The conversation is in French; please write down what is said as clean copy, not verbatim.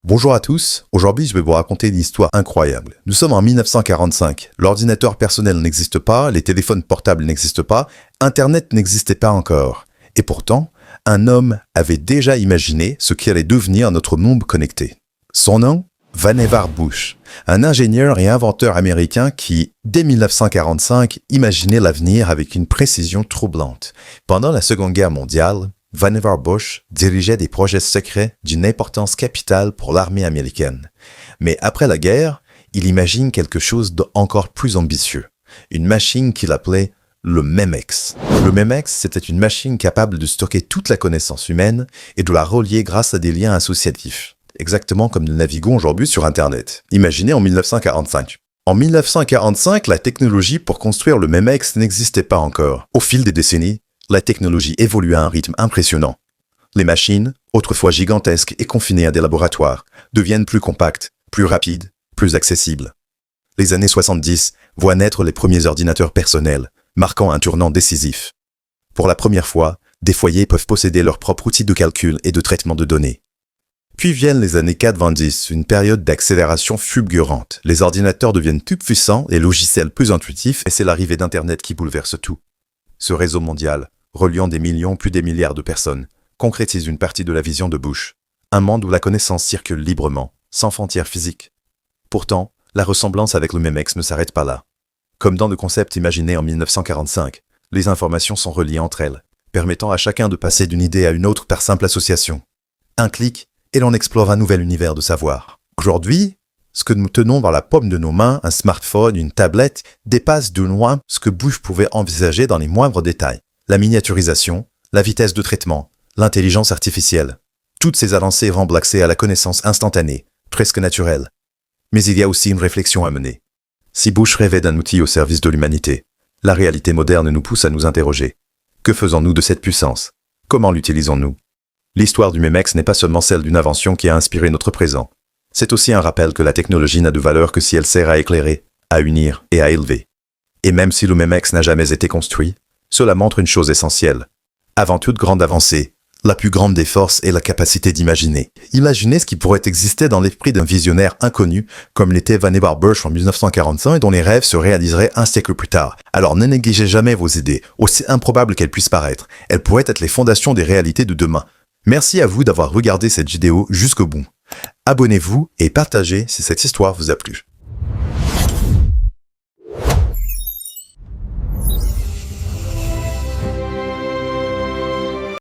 Bonjour à tous, aujourd'hui je vais vous raconter une histoire incroyable. Nous sommes en 1945, l'ordinateur personnel n'existe pas, les téléphones portables n'existent pas, Internet n'existait pas encore. Et pourtant, un homme avait déjà imaginé ce qui allait devenir notre monde connecté. Son nom, Vannevar Bush, un ingénieur et inventeur américain qui, dès 1945, imaginait l'avenir avec une précision troublante. Pendant la Seconde Guerre mondiale, Vannevar Bush dirigeait des projets secrets d'une importance capitale pour l'armée américaine. Mais après la guerre, il imagine quelque chose d'encore plus ambitieux. Une machine qu'il appelait le MEMEX. Le MEMEX, c'était une machine capable de stocker toute la connaissance humaine et de la relier grâce à des liens associatifs. Exactement comme nous naviguons aujourd'hui sur Internet. Imaginez en 1945. En 1945, la technologie pour construire le MEMEX n'existait pas encore. Au fil des décennies, la technologie évolue à un rythme impressionnant. Les machines, autrefois gigantesques et confinées à des laboratoires, deviennent plus compactes, plus rapides, plus accessibles. Les années 70 voient naître les premiers ordinateurs personnels, marquant un tournant décisif. Pour la première fois, des foyers peuvent posséder leur propre outil de calcul et de traitement de données. Puis viennent les années 90, une période d'accélération fulgurante. Les ordinateurs deviennent plus puissants et logiciels plus intuitifs, et c'est l'arrivée d'Internet qui bouleverse tout. Ce réseau mondial, reliant des millions plus des milliards de personnes, concrétise une partie de la vision de Bush. Un monde où la connaissance circule librement, sans frontières physiques. Pourtant, la ressemblance avec le MEMEX ne s'arrête pas là. Comme dans le concept imaginé en 1945, les informations sont reliées entre elles, permettant à chacun de passer d'une idée à une autre par simple association. Un clic, et l'on explore un nouvel univers de savoir. Aujourd'hui, ce que nous tenons dans la paume de nos mains, un smartphone, une tablette, dépasse de loin ce que Bush pouvait envisager dans les moindres détails. La miniaturisation, la vitesse de traitement, l'intelligence artificielle. Toutes ces avancées rendent l'accès à la connaissance instantanée, presque naturelle. Mais il y a aussi une réflexion à mener. Si Bush rêvait d'un outil au service de l'humanité, la réalité moderne nous pousse à nous interroger. Que faisons-nous de cette puissance? Comment l'utilisons-nous? L'histoire du MEMEX n'est pas seulement celle d'une invention qui a inspiré notre présent. C'est aussi un rappel que la technologie n'a de valeur que si elle sert à éclairer, à unir et à élever. Et même si le MEMEX n'a jamais été construit, cela montre une chose essentielle. Avant toute grande avancée, la plus grande des forces est la capacité d'imaginer. Imaginez ce qui pourrait exister dans l'esprit d'un visionnaire inconnu, comme l'était Vannevar Bush en 1945 et dont les rêves se réaliseraient un siècle plus tard. Alors ne négligez jamais vos idées, aussi improbables qu'elles puissent paraître. Elles pourraient être les fondations des réalités de demain. Merci à vous d'avoir regardé cette vidéo jusqu'au bout. Abonnez-vous et partagez si cette histoire vous a plu.